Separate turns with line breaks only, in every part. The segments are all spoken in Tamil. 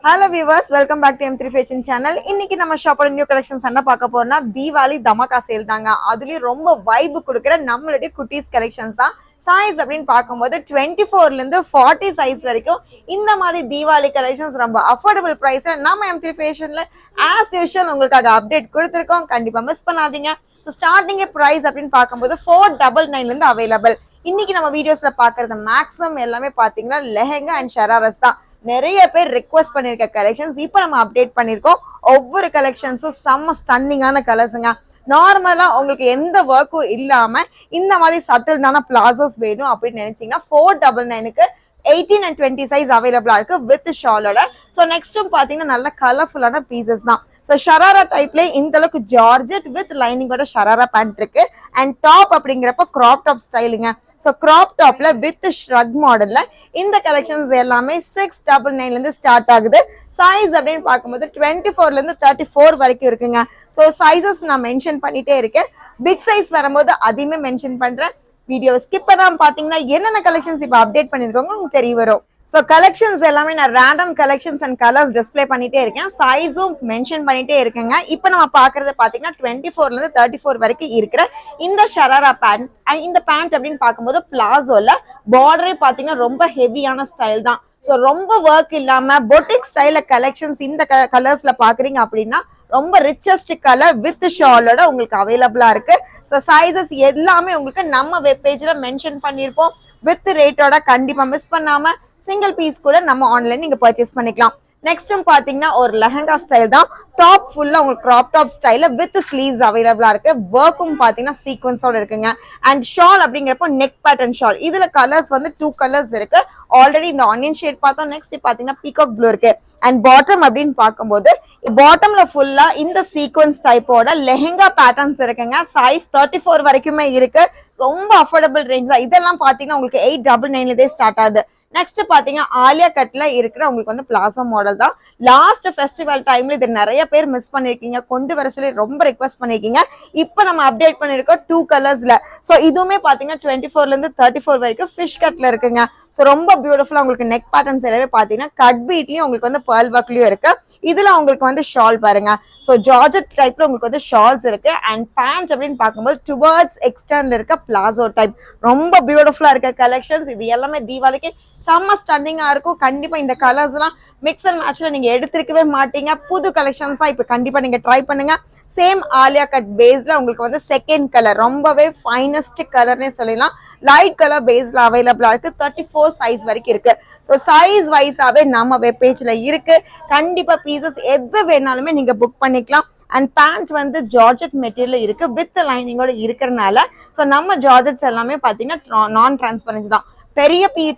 Hello viewers, welcome back to M3 Fashion Channel. இன்னைக்கு நம்ம ஷாப்போட நியூ கலெக்ஷன்ஸ் என்ன பார்க்க போறோம்னா தீபாவளி தமாகா சேல் தாங்க. அதுலயும் ரொம்ப வைப் கொடுக்குற நம்மளுடைய குட்டீஸ் கலெக்ஷன்ஸ் தான். சைஸ் அப்படின்னு பார்க்கும்போது 24ல இருந்து 40 சைஸ் வரைக்கும் இந்த மாதிரி தீபாவளி கலெக்ஷன்ஸ் ரொம்ப அஃபோர்டபுள் பிரைஸ்ல நம்ம M3 Fashionல ஆஸ் யூஷுவல் உங்களுக்காக அப்டேட் கொடுத்துருக்கோம். கண்டிப்பா மிஸ் பண்ணாதீங்க. ஸோ ஸ்டார்டிங் பிரைஸ் அப்படின்னு பார்க்கும்போது 499ல இருந்து அவைலபிள். இன்னைக்கு நம்ம வீடியோஸ்ல பாக்குறது மேக்ஸிமம் எல்லாமே பாத்தீங்கன்னா லெஹெங்கா அண்ட் ஷராரஸ் தான். நிறைய பேர் ரிக்வெஸ்ட் பண்ணிருக்க கலெக்ஷன்ஸ் இப்போ நம்ம அப்டேட் பண்ணிருக்கோம். ஒவ்வொரு கலெக்ஷன்ஸும் செம்ம ஸ்டன்னிங்கான கலர்ஸுங்க. நார்மலா உங்களுக்கு எந்த ஒர்க்கும் இல்லாம இந்த மாதிரி சட்டில் தான பிளாசோஸ் வேணும் அப்படின்னு நினைச்சீங்கன்னா 499க்கு 18 and 20 சைஸ் அவைலபிளா இருக்கு வித் ஷாலோட. ஸோ நெக்ஸ்டும் பாத்தீங்கன்னா நல்ல கலர்ஃபுல்லான பீசஸ் தான். ஸோ ஷராரா டைப்ல இந்த அளவுக்கு ஜார்ஜெட் வித் லைனிங்கோட ஷராரா பேண்ட் இருக்கு. அண்ட் டாப் அப்படிங்கிறப்ப கிராப் டாப் ஸ்டைலுங்க. ஸோ கிராப் டாப்ல வித் ஷ்ரக் மாடல்ல இந்த கலெக்ஷன்ஸ் எல்லாமே 699ல இருந்து ஸ்டார்ட் ஆகுது. சைஸ் அப்படின்னு பார்க்கும்போது 24ல இருந்து 34 வரைக்கும் இருக்குங்க. ஸோ சைசஸ் நான் மென்ஷன் பண்ணிட்டே இருக்கேன். பிக் சைஸ் வரும்போது அதையுமே மென்ஷன் பண்றேன். வீடியோ ஸ்கிப் பண்ணாம பாத்தீங்கன்னா என்னென்ன கலெக்ஷன்ஸ் இப்போ அப்டேட் பண்ணிருக்கோங்க உங்களுக்கு தெரிய வரும். ஸோ கலெக்ஷன்ஸ் எல்லாமே நான் random collections and colours display பண்ணிட்டே இருக்கேன். சைஸும் மென்ஷன் பண்ணிட்டே இருக்கேங்க. இப்போ நம்ம பாக்குறது பாத்தீங்கன்னா 24ல இருந்து 34 வரைக்கும் இருக்கிற இந்த ஷராரா பேண்ட். இந்த பேண்ட் அப்படின்னு பார்க்கும்போது பிளாசோல பார்டரே பாத்தீங்கன்னா ரொம்ப ஹெவியான ஸ்டைல் தான். ஸோ ரொம்ப ஒர்க் இல்லாம பொட்டிக் ஸ்டைல கலெக்ஷன்ஸ் இந்த கலர்ஸ்ல பாக்குறீங்க அப்படின்னா ரொம்ப ரிச்சஸ்ட் கலர் வித் ஷாலோட உங்களுக்கு அவைலபிளா இருக்கு. ஸோ சைசஸ் எல்லாமே உங்களுக்கு நம்ம வெப் பேஜ்ல மென்ஷன் பண்ணிருப்போம். வித் ரேட்டோட கண்டிப்பா மிஸ் பண்ணாம சிங்கிள் பீஸ் கூட நம்ம ஆன்லைன் நீங்க பர்ச்சேஸ் பண்ணிக்கலாம். நெக்ஸ்டும் பாத்தீங்கன்னா ஒரு லெஹங்கா ஸ்டைல் தான். டாப் ஃபுல்லா உங்களுக்கு கிராப் டாப் ஸ்டைல வித் ஸ்லீவ்ஸ் அவைலபிளா இருக்கு. ஒர்க்கும் பாத்தீங்கன்னா சீக்வன்ஸோட இருக்குங்க. அண்ட் ஷால் அப்படிங்கிறப்போ நெக் பேட்டர்ன் ஷால். இதுல கலர்ஸ் வந்து 2 கலர்ஸ் இருக்கு. ஆல்ரெடி இந்த ஆனியன் ஷேட் பார்த்தோம். நெக்ஸ்ட் பாத்தீங்கன்னா பீகாக் ப்ளூ இருக்கு. அண்ட் பாட்டம் அப்படின்னு பார்க்கும்போது பாட்டம்ல ஃபுல்லா இந்த சீக்வன்ஸ் டைப்போட லெஹங்கா பேட்டர்ன்ஸ் இருக்குங்க. சைஸ் 34 வரைக்குமே இருக்கு. ரொம்ப அஃபோர்டபுள் ரேஞ்ச் தான். இதெல்லாம் பாத்தீங்கன்னா உங்களுக்கு 899 ஸ்டார்ட் ஆகுது. நெக்ஸ்ட் பாத்தீங்கன்னா ஆலியா கட்ல இருக்கிற உங்களுக்கு வந்து பிளாசோ மாடல் தான். லாஸ்ட் ஃபெஸ்டிவல் டைம்ல இது நிறைய பேர் மிஸ் பண்ணிருக்கீங்க. கொண்டு வர சொல்லி ரொம்ப ரிக்வெஸ்ட் பண்ணிருக்கீங்க. இப்போ நம்ம அப்டேட் பண்ணிருக்கோம் 2 கலர்ஸ்ல. ஸோ இதுவுமே பாத்தீங்கன்னா 24ல இருந்து 34 வரைக்கும் ஃபிஷ் கட்ல இருக்குங்க. ஸோ ரொம்ப பியூட்டிஃபுல்லா உங்களுக்கு நெக் பேட்டர்ன்ஸ் எல்லாமே பாத்தீங்கன்னா கட் பீட்லயும் உங்களுக்கு வந்து பேர்ல் ஒர்க்லயும் இருக்கு. இதுல உங்களுக்கு வந்து ஷால் பாருங்க. ஸோ ஜார்ஜெட் டைப்ல உங்களுக்கு வந்து ஷால்ஸ் இருக்கு. அண்ட் பேண்ட் அப்படின்னு பார்க்கும்போது டுவர்ட்ஸ் எக்ஸ்டர்ன்ல இருக்க பிளாசோ டைப் ரொம்ப பியூட்டிஃபுல்லா இருக்க கலெக்ஷன்ஸ். இது எல்லாமே தீபாவளிக்கு செம்ம ஸ்டன்னிங்கா இருக்கும். கண்டிப்பா இந்த கலர்ஸ் எல்லாம் மிக்ஸ் அண்ட் மேட்ச்ல நீங்க எடுத்திருக்கவே மாட்டீங்க. புது கலெக்ஷன்ஸ் தான் இப்ப கண்டிப்பா நீங்க ட்ரை பண்ணுங்க. சேம் ஆலியா கட் பேஸ்ல உங்களுக்கு வந்து செகண்ட் கலர் ரொம்பவே ஃபைனஸ்ட் கலர்னே சொல்லலாம். லைட் கலர் பேஸ்ல அவைலபிளா இருக்கு. 34 சைஸ் வரைக்கும் இருக்கு. ஸோ சைஸ் வைஸாவே நம்ம வெப் பேஜ்ல இருக்கு. கண்டிப்பா பீசஸ் எது வேணாலுமே நீங்க புக் பண்ணிக்கலாம். அண்ட் பேண்ட் வந்து ஜார்ஜெட் மெட்டீரியல் இருக்கு வித் லைனிங்கோட இருக்கிறதுனால ஸோ நம்ம ஜார்ஜெட்ஸ் எல்லாமே பாத்தீங்கன்னா நான் டிரான்ஸ்பரன்சி தான்.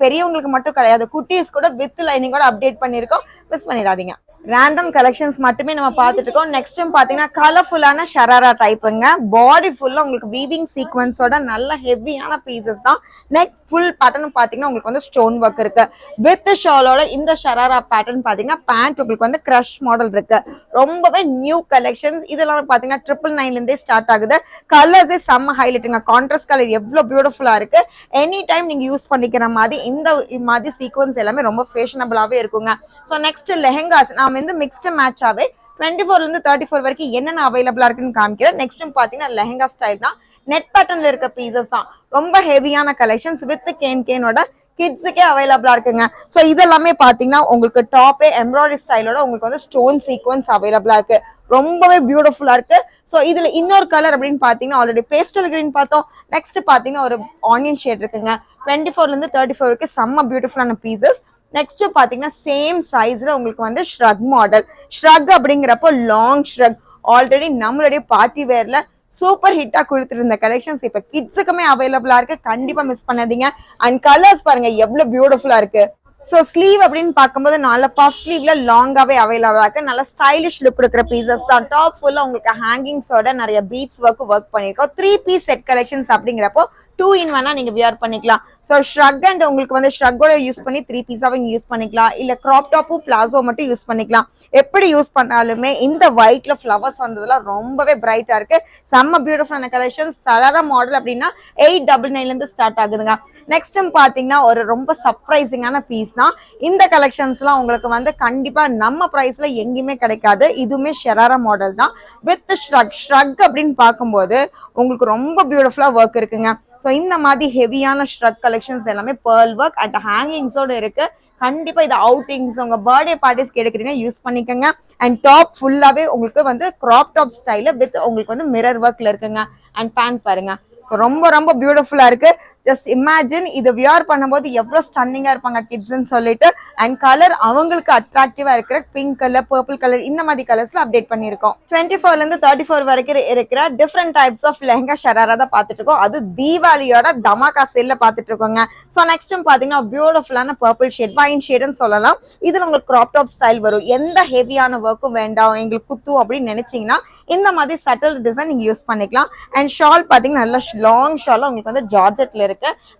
பெரியவங்களுக்கு மட்டும் கிடையாது, குட்டீஸ் கூட வித் லைனிங்கோட அப்டேட் பண்ணிருக்கோம். மிஸ் பண்ணிடாதீங்க. ரேண்டம் கலெக்ஷன்ஸ் மட்டுமே நம்ம பார்த்துட்டு இருக்கோம். நெக்ஸ்டும் பாத்தீங்கன்னா கலர்ஃபுல்லான ஷராரா டைப்புங்க. பாடி ஃபுல்லா உங்களுக்கு வீவிங் சீக்வன்ஸோட நல்ல ஹெவியான பீசஸ் தான். நெக் ஃபுல் பேட்டர்ன் பாத்தீங்கன்னா உங்களுக்கு வந்து ஸ்டோன் ஒர்க் இருக்கு. வித் ஷாலோட இந்த ஷராரா பேட்டர்ன் பாத்தீங்கன்னா பேண்ட் உங்களுக்கு வந்து கிரஷ் மாடல் இருக்கு. ரொம்பவே நியூ கலெக்ஷன்ஸ். இதெல்லாம் பாத்தீங்கன்னா 999ல இருந்தே ஸ்டார்ட் ஆகுது. கலர்ஸே செம்ம ஹைலைட்டுங்க. கான்ட்ராஸ்ட் கலர் எவ்வளவு பியூட்டிஃபுல்லா இருக்கு. எனி டைம் நீங்க யூஸ் பண்ணிக்கிற மாதிரி இந்த மாதிரி சீக்வன்ஸ் எல்லாமே ரொம்ப ஃபேஷனபிளாவே இருக்குங்க. ஸோ நெக்ஸ்ட் லெஹெங்காஸ் நாம வந்து மிக்ஸ்டு மேட்சாவே 24ல இருந்து 34 வரைக்கும் என்னென்ன அவைலபிளா இருக்குன்னு காமிக்கிறேன். நெக்ஸ்ட் பாத்தீங்கன்னா லெஹெங்கா ஸ்டைல் தான். நெட் பேட்டர்ன்ல இருக்க பீசஸ் தான். ரொம்ப ஹெவியான கலெக்ஷன்ஸ் வித் கேனோட கிட்ஸுக்கே அவைலபிளா இருக்குங்க. ஸோ இதெல்லாமே பாத்தீங்கன்னா உங்களுக்கு டாப்பே எம்ப்ராய்டரி ஸ்டைலோட உங்களுக்கு வந்து ஸ்டோன் சீக்வன்ஸ் அவைலபிளா இருக்கு. ரொம்பவே பியூட்டிஃபுல்லா இருக்கு. ஸோ இதுல இன்னொரு கலர் அப்படின்னு பாத்தீங்கன்னா ஆல்ரெடி பேஸ்டல் கிரீன் பார்த்தோம். நெக்ஸ்ட் பாத்தீங்கன்னா ஒரு ஆனியன் ஷேட் இருக்குங்க. 24ல இருந்து 34 வரைக்கும் செம்ம பியூட்டிஃபுல்லான பீசஸ். நெக்ஸ்ட் பாத்தீங்கன்னா சேம் சைஸ்ல உங்களுக்கு வந்து ஷ்ரக் மாடல். ஷ்ரக் அப்படிங்கிறப்போ லாங் ஷ்ரக் ஆல்ரெடி நம்மளுடைய பார்ட்டி வேர்ல சூப்பர் ஹிட்டா கொடுத்துருந்த கலெக்ஷன்ஸ் இப்ப கிட்ஸுக்குமே அவைலபிளா இருக்கு. கண்டிப்பா மிஸ் பண்ணாதீங்க. அண்ட் கலர்ஸ் பாருங்க எவ்வளவு பியூட்டிஃபுல்லா இருக்கு. ஸோ ஸ்லீவ் அப்படின்னு பார்க்கும்போது நல்ல பஃப் ஸ்லீவ்ல லாங்காவே அவைலபிளா இருக்கு. நல்ல ஸ்டைலிஷ் லுக் கொடுக்குற பீசஸ் தான். டாப் ஃபுல்லா உங்களுக்கு ஹேங்கிங்ஸோட நிறைய பீட்ஸ் ஒர்க் பண்ணிருக்கோம். 3 பீஸ் செட் கலெக்ஷன்ஸ் அப்படிங்கிறப்போ 2 in 1 நீங்க வியர் பண்ணிக்கலாம். ஸோ ஷ்ரக் அண்ட் உங்களுக்கு வந்து ஷ்ரக்கோட யூஸ் பண்ணி 3 பீஸாவும் யூஸ் பண்ணிக்கலாம். இல்ல கிராப் டாப்பும் பிளாசோ மட்டும் யூஸ் பண்ணிக்கலாம். எப்படி யூஸ் பண்ணாலுமே இந்த ஒயிட்ல ஃபிளவர்ஸ் வந்ததுல ரொம்பவே பிரைட்டா இருக்கு. செம்ம பியூட்டிஃபுல்லான கலெக்ஷன்ஸ். சராரா மாடல் அப்படின்னா 899 இருந்து ஸ்டார்ட் ஆகுதுங்க. நெக்ஸ்ட் பாத்தீங்கன்னா ஒரு ரொம்ப சர்ப்ரைசிங்கான பீஸ் தான். இந்த கலெக்ஷன்ஸ்லாம் உங்களுக்கு வந்து கண்டிப்பா நம்ம பிரைஸ்ல எங்கேயுமே கிடைக்காது. இதுவுமே ஷராரா மாடல் தான் வித் ஷ்ரக் அப்படின்னு பார்க்கும்போது உங்களுக்கு ரொம்ப பியூட்டிஃபுல்லா ஒர்க் இருக்குங்க. ஸோ இந்த மாதிரி ஹெவியான ஷ்ரக் கலெக்ஷன்ஸ் எல்லாமே பேர்ல் ஒர்க் அண்ட் ஹேங்கிங்ஸோட இருக்கு. கண்டிப்பா இது அவுட்டிங்ஸ் உங்க பர்த்டே பார்ட்டிஸ்க்கு எடுக்கிறீங்க யூஸ் பண்ணிக்கோங்க. அண்ட் டாப் ஃபுல்லாவே உங்களுக்கு வந்து கிராப் டாப் ஸ்டைல வித் உங்களுக்கு வந்து மிரர் ஒர்க்ல இருக்குங்க. அண்ட் பேண்ட் பாருங்க. ஸோ ரொம்ப ரொம்ப பியூட்டிஃபுல்லா இருக்கு. ஜஸ்ட் இமேஜின் இது வியர் பண்ணும்போது எவ்வளவு ஸ்டன்னிங்கா இருப்பாங்க கிட்ஸ்ன்னு சொல்லிட்டு. அண்ட் கலர் அவங்களுக்கு அட்ராக்டிவா இருக்கிற பிங்க் கலர், பர்பிள் கலர் இந்த மாதிரி கலர்ஸ்ல அப்டேட் பண்ணிருக்கோம். 24 இருந்து 34 வரைக்கும் இருக்கிற different types of lehenga sharara தான் பாத்துட்டு இருக்கோம். அது தீபாவளியோட தமாகா சேல்ல பாத்துட்டு இருக்கோங்க. ஸோ நெக்ஸ்ட் பாத்தீங்கன்னா பியூட்டிஃபுல்லான பர்பிள் ஷேட், வைன் ஷேட்னு சொல்லலாம். இதுல உங்களுக்கு கிராப் டாப் ஸ்டைல் வரும். எந்த ஹெவியான ஒர்க்கும் வேண்டாம் எங்களுக்கு குத்து அப்படின்னு நினைச்சீங்கன்னா இந்த மாதிரி சட்டில் டிசைன் நீங்க யூஸ் பண்ணிக்கலாம். அண்ட் ஷால் பாத்தீங்கன்னா நல்ல லாங் ஷால் உங்களுக்கு வந்து ஜார்ஜெட்ல இருக்கு.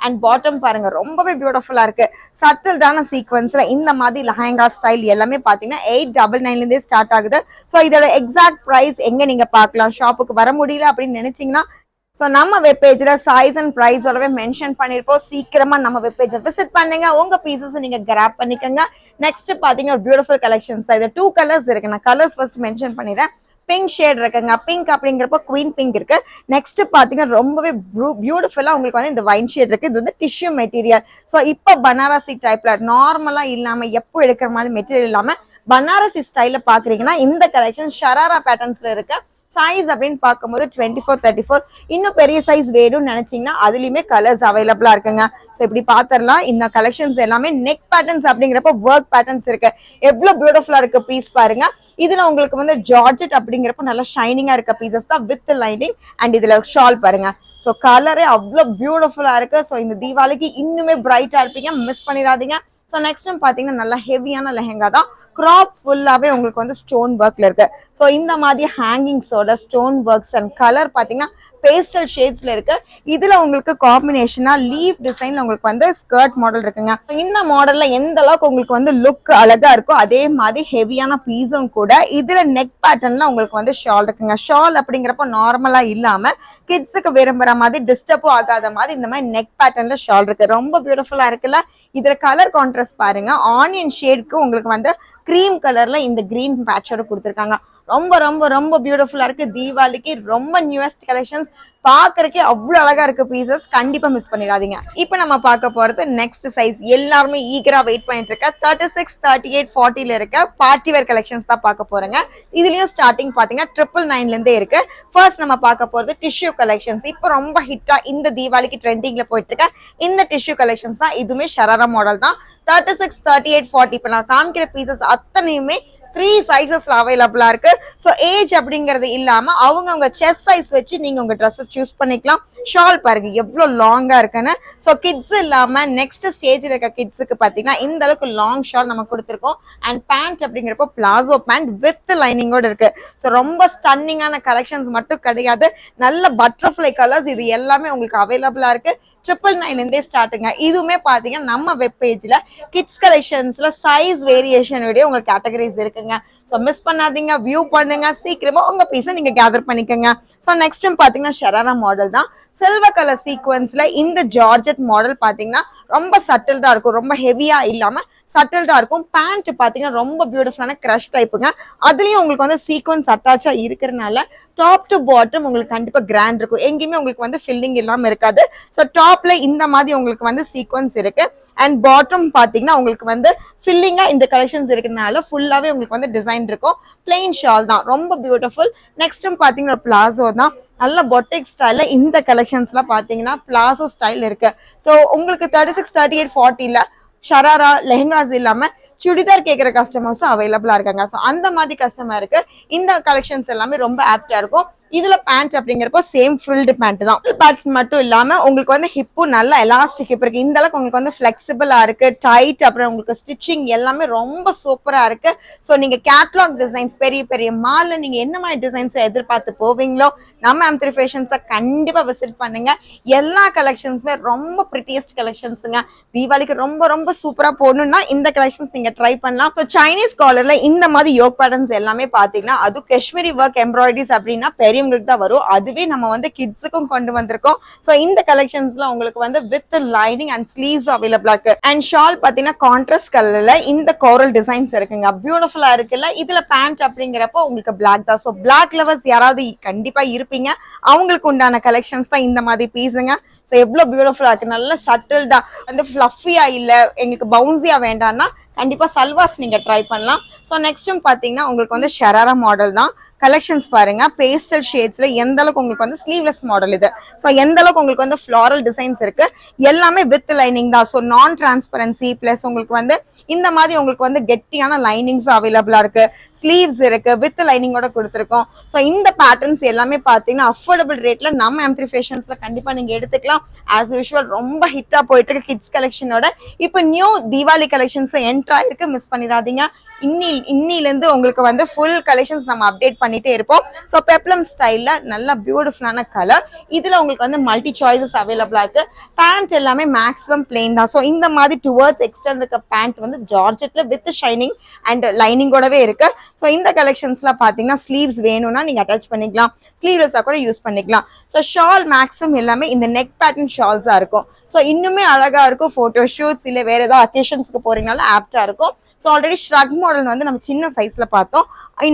அண்ட் பாட்டம் பாருங்க ரொம்பவே பியூட்டிஃபுல்லா இருக்கு. சட்டில்டான சீக்வன்ஸ்ல இந்த மாதிரி லெஹங்கா ஸ்டைல் எல்லாமே பாத்தீங்கன்னா 899 இருந்தே ஸ்டார்ட் ஆகுது. சோ இதோட எக்ஸாக்ட் பிரைஸ் எங்க நீங்க பார்க்கலாம், ஷாப்புக்கு வர முடியல அப்படின்னு நினைச்சீங்கன்னா சோ நம்ம வெப் பேஜ்ல சைஸ் அண்ட் பிரைஸோடவே மென்ஷன் பண்ணிருப்போம். சீக்கிரமா நம்ம வெப் பேஜை விசிட் பண்ணுங்க. உங்க பீசஸ் நீங்க கிராப் பண்ணிக்கோங்க. நெக்ஸ்ட் பாத்தீங்கன்னா பியூட்டிஃபுல் கலெக்ஷன்ஸ் தான். இது 2 கலர்ஸ் இருக்கு. நான் கலர்ஸ் ஃபர்ஸ்ட் மென்ஷன் பண்ணிடுறேன். பிங்க் ஷேட் இருக்குங்க. பிங்க் அப்படிங்கிறப்ப குவீன் பிங்க் இருக்கு. நெக்ஸ்ட் பாத்தீங்கன்னா ரொம்பவே பியூட்டிஃபுல்லா உங்களுக்கு வந்து இந்த வைன் ஷேட் இருக்கு. இது வந்து டிஷ்யூ மெட்டீரியல். சோ இப்போ பனாரசி டைப்ல நார்மலா இல்லாம எப்போ எடுக்கிற மாதிரி மெட்டீரியல் இல்லாம பனாரசி ஸ்டைல பாக்குறீங்கன்னா இந்த கலெக்ஷன் ஷராரா பேட்டர்ன்ஸ்ல இருக்கு. சைஸ் அப்படின்னு பார்க்கும்போது 24, 34. இன்னும் பெரிய சைஸ் வேணும்னு நினைச்சீங்கன்னா அதுலயுமே கலர்ஸ் அவைலபிளா இருக்குங்க. ஸோ இப்படி பாத்திரலாம். இந்த கலெக்ஷன்ஸ் எல்லாமே நெக் பேட்டர்ன்ஸ் அப்படிங்கிறப்ப ஒர்க் பேட்டர்ன்ஸ் இருக்கு. எவ்வளவு பியூட்டிஃபுல்லா இருக்கு பீஸ் பாருங்க. இதுல உங்களுக்கு வந்து ஜார்ஜெட் அப்படிங்கிறப்ப நல்லா ஷைனிங்கா இருக்க பீசஸ் தான் வித் லைனிங். அண்ட் இதுல ஷால் பாருங்க. ஸோ கலரே அவ்வளவு பியூட்டிஃபுல்லா இருக்கு. ஸோ இந்த தீபாவளிக்கு இன்னுமே பிரைட்டா இருப்பீங்க, மிஸ் பண்ணிடாதீங்க. ஸோ நெக்ஸ்ட் பாத்தீங்கன்னா நல்லா ஹெவியான லெஹங்கா தான். கிராப் ஃபுல்லாவே உங்களுக்கு வந்து ஸ்டோன் ஒர்க்ல இருக்கு. ஸோ இந்த மாதிரி ஹேங்கிங்ஸோட ஸ்டோன் ஒர்க்ஸ் அண்ட் கலர் பாத்தீங்கன்னா பேஸ்டல் ஷேட்ஸ்ல இருக்கு. இதுல உங்களுக்கு காம்பினேஷனா லீஃப் டிசைன்ல உங்களுக்கு வந்து ஸ்கர்ட் மாடல் இருக்குங்க. இந்த மாடல்ல எந்த அளவுக்கு உங்களுக்கு வந்து லுக் அழகா இருக்கோ அதே மாதிரி ஹெவியான பீஸும் கூட. இதுல நெக் பேட்டர்ன்ல உங்களுக்கு வந்து ஷால் இருக்குங்க. ஷால் அப்படிங்கிறப்ப நார்மலா இல்லாம கிட்ஸுக்கு விரும்புற மாதிரி டிஸ்டர்பும் ஆகாத மாதிரி இந்த மாதிரி நெக் பேட்டர்ன்ல ஷால் இருக்கு. ரொம்ப பியூட்டிஃபுல்லா இருக்குல்ல. இதுல கலர் கான்ட்ராஸ்ட் பாருங்க. ஆனியன் ஷேட்க்கு உங்களுக்கு வந்து கிரீம் கலர்ல இந்த கிரீன் பேட்சோட கொடுத்துருக்காங்க. ரொம்ப ரொம்ப ரொம்ப பியூட்டிஃபுல்லா இருக்கு. தீபாவளிக்கு ரொம்ப நியூவஸ்ட் கலெக்ஷன்ஸ். பாக்குறதுக்கே அவ்வளவு அழகா இருக்கு பீசஸ். கண்டிப்பா மிஸ் பண்ணிடாதீங்க. இப்ப நம்ம பார்க்க போறது நெக்ஸ்ட் சைஸ். எல்லாருமே ஈகரா வெயிட் பண்ணிட்டு இருக்க 36, 38, 40ல இருக்க பார்ட்டி வேர் கலெக்ஷன்ஸ் தான் பார்க்க போறேங்க. இதுலயும் ஸ்டார்டிங் பாத்தீங்கன்னா 999 இருந்தே இருக்கு. ஃபர்ஸ்ட் நம்ம பார்க்க போறது டிஷ்யூ கலெக்ஷன்ஸ். இப்போ ரொம்ப ஹிட்டா இந்த தீபாவளிக்கு ட்ரெண்டிங்ல போயிட்டு இருக்க இந்த டிஷ்யூ கலெக்ஷன்ஸ் தான். இதுவுமே ஷராரா மாடல் தான். 36, 38, 40 இப்ப நான் காமிக்கிற பீசஸ் அத்தனையுமே 3 சைசஸ்ல அவைலபிளா இருக்கு. சோ ஏஜ் அப்படிங்கறது இல்லாம அவங்க செஸ்ட் சைஸ் வச்சு நீங்க உங்க ட்ரெஸ் சூஸ் பண்ணிக்கலாம். ஷால் பாருங்க எவ்வளவு லாங்கா இருக்குன்னு. சோ கிட்ஸ் இல்லாம நெக்ஸ்ட் ஸ்டேஜ்ல இருக்க கிட்ஸுக்கு பாத்தீங்கன்னா இந்த அளவுக்கு லாங் ஷால் நம்ம கொடுத்துருக்கோம். அண்ட் பேண்ட் அப்படிங்கிறப்போ பிளாசோ பேண்ட் வித் லைனிங்கோட இருக்கு. சோ ரொம்ப ஸ்டன்னிங்கான கலெக்ஷன்ஸ் மட்டும் கிடையாது, நல்ல பட்டர்ஃபிளை கலர்ஸ் இது எல்லாமே உங்களுக்கு அவைலபிளா இருக்கு. 999 இருந்தே ஸ்டார்ட்டுங்க. இதுவுமே பாத்தீங்கன்னா நம்ம வெப் பேஜ்ல கிட்ஸ் கலெக்ஷன்ஸ்ல சைஸ் வேரியேஷன் வீடியோ உங்க கேட்டகரிஸ் இருக்குங்க. சோ மிஸ் பண்ணாதீங்க, வியூ பண்ணுங்க. சீக்கிரமா உங்க பீஸை நீங்க கேதர் பண்ணிக்கோங்க. சோ நெக்ஸ்ட் பாத்தீங்கன்னா ஷராரா மாடல் தான். சில்வர் கலர் சீக்வன்ஸ்ல இந்த ஜார்ஜெட் மாடல் பாத்தீங்கன்னா ரொம்ப சட்டில்டா இருக்கும். ரொம்ப ஹெவியா இல்லாம சட்டில்டா இருக்கும். பேண்ட் பாத்தீங்கன்னா ரொம்ப பியூட்டிஃபுல்லான கிரஷ் டைப்புங்க. அதுலயும் உங்களுக்கு வந்து சீக்வன்ஸ் அட்டாச்சா இருக்கிறதுனால டாப் டு பாட்டம் உங்களுக்கு கண்டிப்பா கிராண்ட் இருக்கும். எங்கேயுமே உங்களுக்கு வந்து ஃபில்லிங் இல்லாம இருக்காது. ஸோ டாப்ல இந்த மாதிரி உங்களுக்கு வந்து சீக்வன்ஸ் இருக்கு. அண்ட் பாட்டம் பாத்தீங்கன்னா உங்களுக்கு வந்து ஃபில்லிங்கா இந்த கலெக்ஷன்ஸ் இருக்கிறதுனால ஃபுல்லாவே உங்களுக்கு வந்து டிசைன் இருக்கும். பிளெயின் ஷால் தான், ரொம்ப பியூட்டிஃபுல். நெக்ஸ்ட் பாத்தீங்கன்னா பிளாசோ தான். நல்ல பொட்டிக் ஸ்டைல்ல இந்த கலெக்ஷன்ஸ்லாம் பாத்தீங்கன்னா பிளாசோ ஸ்டைல் இருக்கு. ஸோ உங்களுக்கு 36, 38, 40ல ஷராரா லெஹங்காஸ் இல்லாம சுடிதார் கேட்கிற கஸ்டமர்ஸும் அவைலபிளா இருக்காங்க. ஸோ அந்த மாதிரி கஸ்டமருக்கு இந்த கலெக்ஷன்ஸ் எல்லாமே ரொம்ப ஆப்டா இருக்கும். இதுல பேண்ட் அப்படிங்கிறப்போ சேம் ஃபில்டு பேண்ட் தான். பேண்ட் மட்டும் இல்லாம உங்களுக்கு வந்து ஹிப்பும் நல்ல எலாஸ்டிக் ஹிப் இருக்கு. இந்த அளவுக்கு உங்களுக்கு வந்து ஃபிளெக்சிபிளா இருக்கு, டைட், அப்புறம் உங்களுக்கு ஸ்டிச்சிங் எல்லாமே ரொம்ப சூப்பரா இருக்கு. ஸோ நீங்க கேட்லாக் டிசைன்ஸ் பெரிய பெரிய மால்ல நீங்க என்ன மாதிரி டிசைன்ஸ் எதிர்பார்த்து போவீங்களோ நம்ம M3 ஃபேஷன்ஸை கண்டிப்பா விசிட் பண்ணுங்க. எல்லா கலெக்ஷன்ஸுமே ரொம்ப பிரிட்டியஸ்ட் கலெக்ஷன்ஸுங்க. தீபாவளிக்கு ரொம்ப ரொம்ப சூப்பரா போடணும்னா இந்த கலெக்ஷன்ஸ் நீங்க ட்ரை பண்ணலாம். ஸோ சைனீஸ் காலர்ல இந்த மாதிரி யோக் பேட்டர்ன்ஸ் எல்லாமே பாத்தீங்கன்னா அது காஷ்மீரி ஒர்க் எம்ப்ராய்டரிஸ் அப்படின்னா பெரியவங்களுக்கு தான் வரும். அதுவே நம்ம வந்து கிட்ஸுக்கும் கொண்டு வந்திருக்கோம். ஸோ இந்த கலெக்ஷன்ஸ்ல உங்களுக்கு வந்து வித் லைனிங் அண்ட் ஸ்லீவ்ஸ் அவைலபிளா இருக்கு. அண்ட் ஷால் பாத்தீங்கன்னா கான்ட்ராஸ்ட் கலர்ல இந்த கோரல் டிசைன்ஸ் இருக்குங்க, பியூட்டிஃபுல்லா இருக்குல்ல. இதுல பேண்ட் அப்படிங்கிறப்போ உங்களுக்கு பிளாக் தான். ஸோ பிளாக் லவர்ஸ் யாராவது கண்டிப்பா இருப்பீங்க, அவங்களுக்கு உண்டான கலெக்ஷன்ஸ் தான் இந்த மாதிரி பீஸுங்க. ஸோ எவ்வளவு பியூட்டிஃபுல்லா இருக்கு, நல்ல சட்டில்டா வந்து ஃபிளஃபியா இல்ல எங்களுக்கு பவுன்சியா வேண்டாம்னா கண்டிப்பா சல்வாஸ் நீங்க ட்ரை பண்ணலாம். ஸோ நெக்ஸ்டும் பாத்தீங்கன்னா உங்களுக்கு வந்து ஷராரா மாடல் தான். கலெக்ஷன்ஸ் பாருங்க, பேஸ்டல் ஷேட்ஸ்ல எந்த அளவுக்கு உங்களுக்கு வந்து ஸ்லீவ்லெஸ் மாடல் இது. ஸோ எந்த அளவுக்கு உங்களுக்கு வந்து ஃபிளாரல் டிசைன்ஸ் இருக்கு, எல்லாமே வித் லைனிங் தான். ஸோ நான் டிரான்ஸ்பரன்சி பிளஸ் உங்களுக்கு வந்து இந்த மாதிரி உங்களுக்கு வந்து கெட்டியான லைனிங்ஸ் அவைலபிளா இருக்கு, ஸ்லீவ்ஸ் இருக்கு, வித் லைனிங்கோட கொடுத்துருக்கோம். ஸோ இந்த பேட்டர்ன்ஸ் எல்லாமே பாத்தீங்கன்னா அஃபோர்டபுள் ரேட்ல நம்ம M3 ஃபேஷன்ஸ்ல கண்டிப்பா நீங்க எடுத்துக்கலாம். ஆஸ் யூஷுவல் ரொம்ப ஹிட்டா போயிட்டு இருக்கு கிட்ஸ் கலெக்ஷனோட. இப்போ நியூ தீபாவளி கலெக்ஷன்ஸ் என்ட்ரா இருக்கு, மிஸ் பண்ணிடாதீங்க. இன்னில இருந்து உங்களுக்கு வந்து ஃபுல் கலெக்ஷன்ஸ் நம்ம அப்டேட் பண்ணிட்டே இருப்போம். ஸோ பெப்ளம் ஸ்டைல்ல நல்ல பியூட்டிஃபுல்லான கலர். இதுல உங்களுக்கு வந்து மல்டி சாய்ஸஸ் அவைலபிளா இருக்கு. பேண்ட் எல்லாமே மேக்ஸிமம் பிளெயின் தான். ஸோ இந்த மாதிரி டுவர்ட்ஸ் எக்ஸ்டெண்ட் இருக்க பேண்ட் வந்து ஜார்ஜெட்ல வித் ஷைனிங் அண்ட் லைனிங்கோடவே இருக்கு. ஸோ இந்த கலெக்ஷன்ஸ்ல பாத்தீங்கன்னா ஸ்லீவ்ஸ் வேணும்னா நீங்க அட்டாச் பண்ணிக்கலாம், ஸ்லீவ்லெஸ்ஸா கூட யூஸ் பண்ணிக்கலாம். ஸோ ஷால் மேக்ஸிமம் எல்லாமே இந்த நெக் பேட்டர்ன் ஷால்ஸா இருக்கும். ஸோ இன்னுமே அழகா இருக்கும், போட்டோ ஷூட்ஸ் இல்ல வேற ஏதாவது அக்கேஷன்ஸ்க்கு போறீங்கனாலும் ஆப்டா இருக்கும். ஸோ ஆல்ரெடி ஷ்ரக் மாடல் வந்து நம்ம சின்ன சைஸ்ல பார்த்தோம்.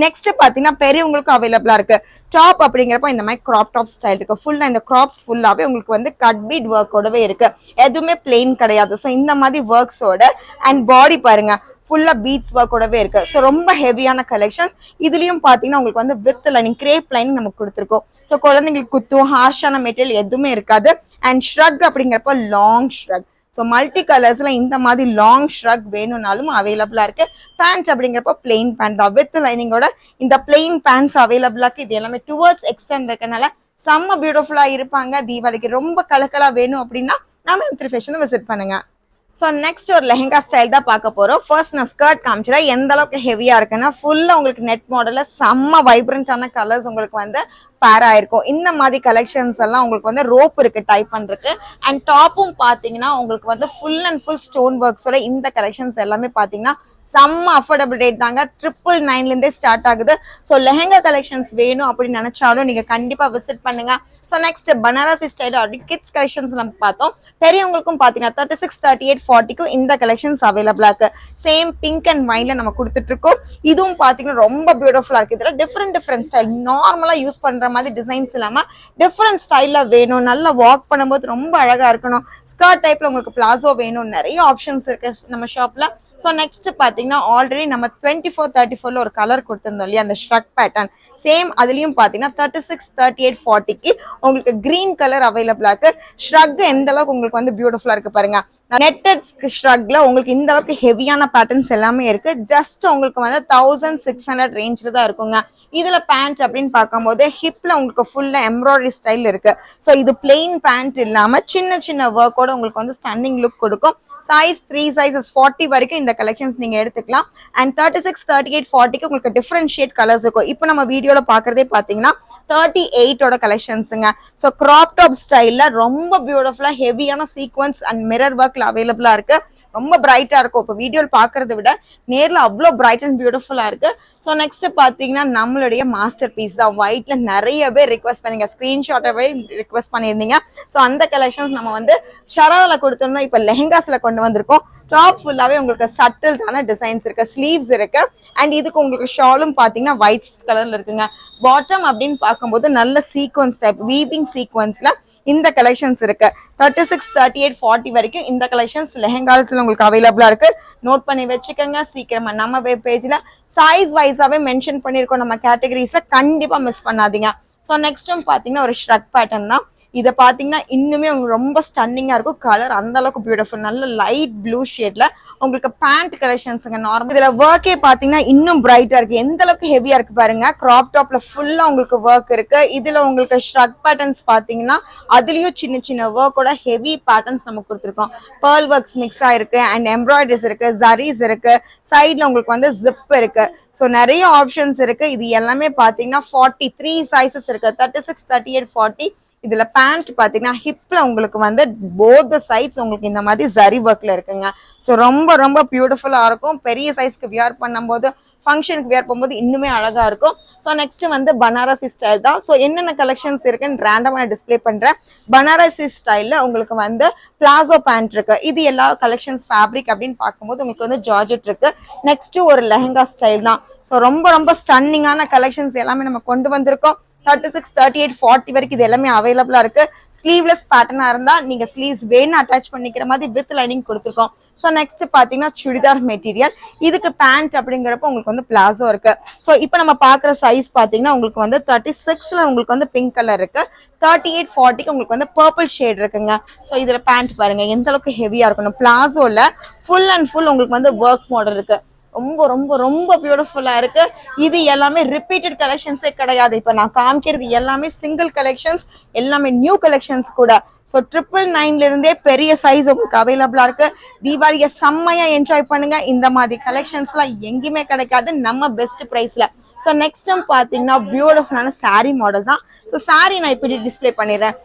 நெக்ஸ்ட் பாத்தீங்கன்னா பெரியவங்களுக்கு அவைலபிளா இருக்கு. டாப் அப்படிங்கிறப்ப இந்த மாதிரி கிராப் டாப் ஸ்டைல் இருக்கு. ஃபுல்லா இந்த கிராப்ஸ் ஃபுல்லாவே உங்களுக்கு வந்து கட் பீட் ஒர்க்கோடவே இருக்கு, எதுவுமே பிளெயின் கிடையாது. ஸோ இந்த மாதிரி ஒர்க்ஸோட அண்ட் பாடி பாருங்க ஃபுல்லா பீட்ஸ் ஒர்க்கோடவே இருக்கு. ஸோ ரொம்ப ஹெவியான கலெக்ஷன்ஸ். இதுலயும் பாத்தீங்கன்னா உங்களுக்கு வந்து வித் லைனிங் கிரேப் லைனிங் நமக்கு கொடுத்துருக்கோம். ஸோ குழந்தைங்களுக்கு குத்தும் ஹார்ஷான மெட்டீரியல் எதுவுமே இருக்காது. அண்ட் ஷ்ரக் அப்படிங்கிறப்ப லாங் ஷ்ரக். ஸோ மல்டி கலர்ஸ்ல இந்த மாதிரி லாங் ஷ்ரக் வேணும்னாலும் அவைலபிளா இருக்கு. பேண்ட் அப்படிங்கிறப்ப பிளெயின் பேண்ட் தான் வித் லைனிங்கோட. இந்த பிளெயின் பேண்ட்ஸ் அவைலபிளா இருக்கு. இது எல்லாமே டுவர்ட்ஸ் எக்ஸ்டெண்ட் இருக்கனால செம்ம பியூட்டிஃபுல்லா இருப்பாங்க. தீபாவளிக்கு ரொம்ப கலக்கலா வேணும் அப்படின்னா நம்ம M3 ஃபேஷனை விசிட் பண்ணுங்க. ஸோ நெக்ஸ்ட் ஒரு லெஹங்கா ஸ்டைல் தான் பார்க்க போறோம். ஃபர்ஸ்ட் நான் ஸ்கர்ட் காமிச்சிடா எந்த அளவுக்கு ஹெவியா இருக்குன்னா ஃபுல்லா உங்களுக்கு நெட் மாடல்ல செம்ம வைப்ரண்டான கலர்ஸ் உங்களுக்கு வந்து பேர் ஆயிருக்கும். இந்த மாதிரி கலெக்ஷன்ஸ் எல்லாம் உங்களுக்கு வந்து ரோப் இருக்கு டைப் பண்றதுக்கு. அண்ட் டாப்பும் பாத்தீங்கன்னா உங்களுக்கு வந்து ஃபுல் அண்ட் ஃபுல் ஸ்டோன் ஒர்க்ஸோட இந்த கலெக்ஷன்ஸ் எல்லாமே பாத்தீங்கன்னா செம்ம அஃபோர்டபுள் ரேட் தாங்க. 999 இருந்தே ஸ்டார்ட் ஆகுது. ஸோ லெஹங்கா கலெக்ஷன்ஸ் வேணும் அப்படின்னு நினைச்சாலும் நீங்க கண்டிப்பா விசிட் பண்ணுங்க. ஸோ நெக்ஸ்ட் பனாரசி ஸ்டைல் அப்படி கிட்ஸ் கலெக்ஷன்ஸ் நம்ம பார்த்தோம். பெரியவங்களுக்கும் பாத்தீங்கன்னா 36, 38, 40க்கும் இந்த கலெக்ஷன்ஸ் அவைலபிளா இருக்கு. சேம் பிங்க் அண்ட் ஒயின்ல நம்ம கொடுத்துட்டு இருக்கோம். இதுவும் பாத்தீங்கன்னா ரொம்ப பியூட்டிஃபுல்லா இருக்கு. இதுல டிஃப்ரெண்ட் ஸ்டைல், நார்மலா யூஸ் பண்ற மாதிரி டிசைன்ஸ் இல்லாம டிஃப்ரெண்ட் ஸ்டைல்ல வேணும், நல்லா வாக் பண்ணும்போது ரொம்ப அழகா இருக்கணும், ஸ்கர்ட் டைப்ல உங்களுக்கு பிளாசோ வேணும், நிறைய ஆப்ஷன்ஸ் இருக்கு நம்ம ஷாப்ல. ஸோ நெக்ஸ்ட் பாத்தீங்கன்னா ஆல்ரெடி நம்ம 24, 34ல ஒரு கலர் கொடுத்திருந்தோம் இல்லையா, அந்த ஷ்ரக் பேட்டர்ன். சேம் அதுலயும் பாத்தீங்கன்னா 36, 38, 40க்கு உங்களுக்கு கிரீன் கலர் அவைலபிளா இருக்கு. ஷ்ரக் எந்த அளவுக்கு உங்களுக்கு வந்து பியூட்டிஃபுல்லா இருக்கு பாருங்க. நெட்டட் ஷ்ரக்ல உங்களுக்கு இந்த அளவுக்கு ஹெவியான பேட்டர்ன்ஸ் எல்லாமே இருக்கு. ஜஸ்ட் உங்களுக்கு வந்து 1600 ரேஞ்சில தான் இருக்குங்க. இதுல பேண்ட் அப்படின்னு பார்க்கும்போது ஹிப்ல உங்களுக்கு ஃபுல்லா எம்ப்ராய்டரி ஸ்டைல் இருக்கு. ஸோ இது பிளெயின் பேண்ட் இல்லாம சின்ன சின்ன ஒர்க்கோட உங்களுக்கு வந்து ஸ்டன்னிங் லுக் கொடுக்கும். சைஸ் 3 சைசஸ் 40 வரைக்கும் இந்த கலெக்ஷன்ஸ் நீங்க எடுத்துக்கலாம். அண்ட் 36, 38, 40க்கு உங்களுக்கு டிஃபரெண்ட் ஷேட் கலர்ஸ் இருக்கும். இப்போ நம்ம வீடியோல பாக்குறதே பாத்தீங்கன்னா 38ஓட கலெக்ஷன்ஸுங்க. ஸோ கிராப் டாப் ஸ்டைல்ல ரொம்ப பியூட்டிஃபுல்லா ஹெவியான சீக்வன்ஸ் அண்ட் மிரர் ஒர்க்ல அவைலபிளா இருக்கு. ரொம்ப பிரைட்டா இருக்கும். இப்போ வீடியோல பாக்குறத விட நேர்ல அவ்வளோ பிரைட் அண்ட் பியூட்டிஃபுல்லா இருக்கு. ஸோ நெக்ஸ்ட் பாத்தீங்கன்னா நம்மளுடைய மாஸ்டர் பீஸ் தான். ஒயிட்ல நிறைய பேர் ரிக்வஸ்ட் பண்ணீங்க, ஸ்கிரீன்ஷாட்டவே ரிக்வஸ்ட் பண்ணியிருந்தீங்க. ஸோ அந்த கலெக்ஷன்ஸ் நம்ம வந்து ஷராரால கொடுத்தோம்னா இப்போ லெஹங்காஸ்ல கொண்டு வந்திருக்கோம். டாப் ஃபுல்லாவே உங்களுக்கு சட்டில்டான டிசைன்ஸ் இருக்கு, ஸ்லீவ்ஸ் இருக்கு. அண்ட் இதுக்கு உங்களுக்கு ஷாலும் பாத்தீங்கன்னா ஒயிட் கலர்ல இருக்குங்க. பாட்டம் அப்படின்னு பார்க்கும்போது நல்ல சீக்வன்ஸ் டைப் வீவிங் சீக்வன்ஸ்ல இந்த கலெக்ஷன்ஸ் இருக்கு. 36, 38, 40 வரைக்கும் இந்த கலெக்ஷன்ஸ் லெஹங்காஸ்ல உங்களுக்கு அவைலபிளா இருக்கு. நோட் பண்ணி வச்சுக்கோங்க. சீக்கிரமா நம்ம வெப் பேஜ்ல சைஸ் வைஸாவே மென்ஷன் பண்ணிருக்கோம் நம்ம கேட்டகரிஸ, கண்டிப்பா மிஸ் பண்ணாதீங்க. ஸோ நெக்ஸ்டும் பாத்தீங்கன்னா ஒரு ஷ்ரக் பேட்டர்ன் தான். இதை பாத்தீங்கன்னா இன்னுமே உங்களுக்கு ரொம்ப ஸ்டன்னிங்கா இருக்கும். கலர் அந்த அளவுக்கு பியூட்டிஃபுல், நல்ல லைட் ப்ளூ ஷேட்ல உங்களுக்கு பேண்ட் கலெக்ஷன்ஸ்ங்க. நார்மல் இதுல ஒர்க்கே பாத்தீங்கன்னா இன்னும் பிரைட்டா இருக்கு. எந்த அளவுக்கு ஹெவியா இருக்கு பாருங்க. கிராப் டாப்ல ஃபுல்லா உங்களுக்கு ஒர்க் இருக்கு. இதுல உங்களுக்கு ஷ்ரக் பேட்டர்ன்ஸ் பாத்தீங்கன்னா அதுலயும் சின்ன சின்ன ஒர்க்கோட ஹெவி பேட்டர்ன்ஸ் நமக்கு கொடுத்துருக்கோம். பேர்ல் ஒர்க்ஸ் மிக்ஸ் ஆயிருக்கு அண்ட் எம்ப்ராய்டரிஸ் இருக்கு, ஜரீஸ் இருக்கு, சைட்ல உங்களுக்கு வந்து ஜிப் இருக்கு. ஸோ நிறைய ஆப்ஷன்ஸ் இருக்கு. இது எல்லாமே பாத்தீங்கன்னா 43 சைசஸ் இருக்கு, 36, 38, 40. இதுல பேண்ட் பாத்தீங்கன்னா ஹிப்ல உங்களுக்கு வந்து போத் சைட்ஸ் உங்களுக்கு இந்த மாதிரி ஜரி ஒர்க்ல இருக்குங்க. ஸோ ரொம்ப ரொம்ப பியூட்டிஃபுல்லா இருக்கும். பெரிய சைஸ்க்கு வியர் பண்ணும்போது, ஃபங்க்ஷனுக்கு வியர் பண்ணும்போது இன்னுமே அழகா இருக்கும். ஸோ நெக்ஸ்ட் வந்து பனாரசி ஸ்டைல் தான். ஸோ என்னென்ன கலெக்ஷன்ஸ் இருக்குன்னு ரேண்டமா நான் டிஸ்பிளே பண்றேன். பனாரசி ஸ்டைல்ல உங்களுக்கு வந்து பிளாசோ பேண்ட் இருக்கு. இது எல்லா கலெக்ஷன்ஸ் ஃபேப்ரிக் அப்படின்னு பார்க்கும்போது உங்களுக்கு வந்து ஜார்ஜெட் இருக்கு. நெக்ஸ்ட் ஒரு லெஹங்கா ஸ்டைல் தான். ஸோ ரொம்ப ரொம்ப ஸ்டன்னிங்கான கலெக்ஷன்ஸ் எல்லாமே நம்ம கொண்டு வந்திருக்கோம். 36, 38, 40 வரைக்கும் இது எல்லாமே அவைலபிளா இருக்கு. ஸ்லீவ்லெஸ் பேட்டர்னா இருந்தா நீங்க ஸ்லீவ்ஸ் வேணும் அட்டாச் பண்ணிக்கிற மாதிரி வித் லைனிங் கொடுத்துருக்கோம். ஸோ நெக்ஸ்ட் பாத்தீங்கன்னா சுடிதார் மெட்டீரியல். இதுக்கு பேண்ட் அப்படிங்கிறப்ப உங்களுக்கு வந்து பிளாசோ இருக்கு. ஸோ இப்போ நம்ம பாக்குற சைஸ் பாத்தீங்கன்னா உங்களுக்கு வந்து 36ல உங்களுக்கு வந்து பிங்க் கலர் இருக்கு, 38, 40க்கு உங்களுக்கு வந்து பர்பிள் ஷேட் இருக்குங்க. ஸோ இதுல பேண்ட் பாருங்க எந்த அளவுக்கு ஹெவியா இருக்கணும். பிளாசோல ஃபுல் அண்ட் ஃபுல் உங்களுக்கு வந்து ஒர்க் மாடல் இருக்கு. ரொம்ப ரொம்ப ரொம்ப பியூட்டிஃபுல்லா இருக்கு. இது எல்லாமே ரிப்பீட்டட் கலெக்ஷன்ஸே கிடையாது. இப்ப நான் காமிக்கிறது எல்லாமே சிங்கிள் கலெக்ஷன்ஸ், எல்லாமே நியூ கலெக்ஷன்ஸ் கூட. ஸோ 999 இருந்தே பெரிய சைஸ் உங்களுக்கு அவைலபிளா இருக்கு. தீபாவளியை செம்மையா என்ஜாய் பண்ணுங்க. இந்த மாதிரி கலெக்ஷன்ஸ் எல்லாம் எங்கேயுமே கிடைக்காது நம்ம பெஸ்ட் பிரைஸ்ல. ஸோ நெக்ஸ்ட் டைம் பாத்தீங்கன்னா பியூட்டிஃபுல்லான சாரி மாடல் தான். ஸோ சாரி நான் இப்படி டிஸ்பிளே பண்ணிடுறேன்.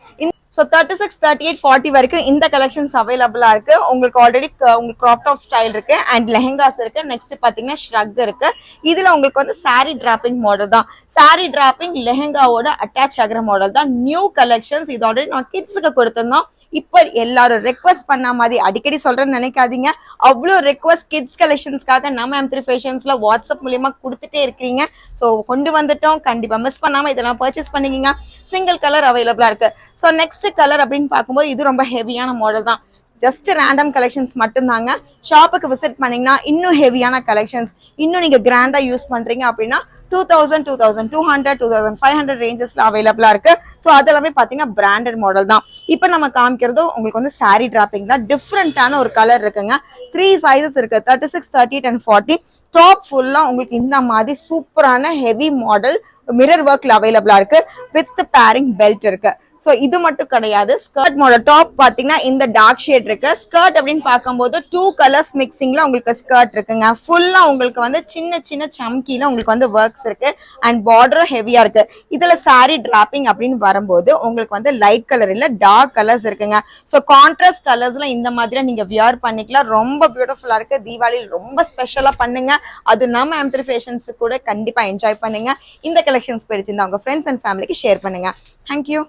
ஸோ 36, 38, 40 வரைக்கும் இந்த கலெக்ஷன்ஸ் அவைலபிளா இருக்கு. உங்களுக்கு ஆல்ரெடி உங்களுக்கு கிராப் டாப் ஸ்டைல் இருக்கு அண்ட் லெஹங்காஸ் இருக்கு. நெக்ஸ்ட் பாத்தீங்கன்னா ஷ்ரக் இருக்கு. இதுல உங்களுக்கு வந்து சாரி டிராப்பிங் மாடல் தான். சாரி டிராப்பிங் லெஹங்காவோட அட்டாச் ஆகிற மாடல் தான். New collections. இது ஆல்ரெடி நான் கிட்ஸுக்கு கொடுத்திருந்தோம். இப்ப எல்லாரும் ரெக்வஸ்ட் பண்ண மாதிரி அடிக்கடி சொல்றேன்னு நினைக்காதீங்க. அவ்வளோ ரெக்வஸ்ட் கிட்ஸ் கலெக்ஷன்ஸ்க்காக நம்ம M3 ஃபேஷன்ஸ்ல வாட்ஸ்அப் மூலியமா கொடுத்துட்டே இருக்கீங்க. ஸோ கொண்டு வந்துட்டோம். கண்டிப்பா மிஸ் பண்ணாம இதெல்லாம் பர்ச்சேஸ் பண்ணிக்கிங்க. சிங்கிள் கலர் அவைலபிளா இருக்கு. ஸோ நெக்ஸ்ட் கலர் அப்படின்னு பார்க்கும்போது இது ரொம்ப ஹெவியான மாடல் தான். ஜஸ்ட் ரேண்டம் கலெக்ஷன்ஸ் மட்டும்தாங்க. ஷாப்புக்கு விசிட் பண்ணீங்கன்னா இன்னும் ஹெவியான கலெக்ஷன்ஸ், இன்னும் நீங்க கிராண்டா யூஸ் பண்றீங்க அப்படின்னா 2000, 2200, 2500 ரேஞ்சஸ்ல அவைலபிளா இருக்கு. ஸோ அதெல்லாமே பாத்தீங்கன்னா பிராண்டட் மாடல் தான். இப்போ நம்ம காமிக்கிறதும் உங்களுக்கு வந்து சாரி டிராப்பிங் தான். டிஃப்ரெண்டான ஒரு கலர் இருக்குங்க. 3 சைசஸ் இருக்கு, 36, 38 and 40. டாப் ஃபுல்லா உங்களுக்கு இந்த மாதிரி சூப்பரான ஹெவி மாடல் மிரர் ஒர்க்ல அவைலபிளா இருக்கு. வித் பேரிங் பெல்ட் இருக்கு. சோ இது மட்டும் கிடையாது. ஸ்கர்ட் மாடல் டாப் பாத்தீங்கன்னா இந்த டார்க் ஷேட் இருக்கு. ஸ்கர்ட் அப்படின்னு பார்க்கும்போது 2 கலர்ஸ் மிக்சிங்ல உங்களுக்கு ஸ்கர்ட் இருக்குங்க. ஃபுல்லா உங்களுக்கு வந்து சின்ன சின்ன சம்கில உங்களுக்கு வந்து ஒர்க்ஸ் இருக்கு அண்ட் பார்டரும் ஹெவியா இருக்கு. இதுல சாரி டிராப்பிங் அப்படின்னு வரும்போது உங்களுக்கு வந்து லைட் கலர் இல்ல டார்க் கலர்ஸ் இருக்குங்க. சோ கான்ட்ராஸ்ட் கலர்ஸ்ல இந்த மாதிரி நீங்க வியர் பண்ணிக்கலாம். ரொம்ப பியூட்டிஃபுல்லா இருக்கு. தீபாவளி ரொம்ப ஸ்பெஷலா பண்ணுங்க. அது நம்ம M3 ஃபேஷன்ஸ் கூட கண்டிப்பா என்ஜாய் பண்ணுங்க. இந்த கலெக்ஷன்ஸ் பிடிச்சிருந்தா உங்க ஃப்ரெண்ட்ஸ் அண்ட் ஃபேமிலிக்கு ஷேர் பண்ணுங்க. தேங்க்யூ.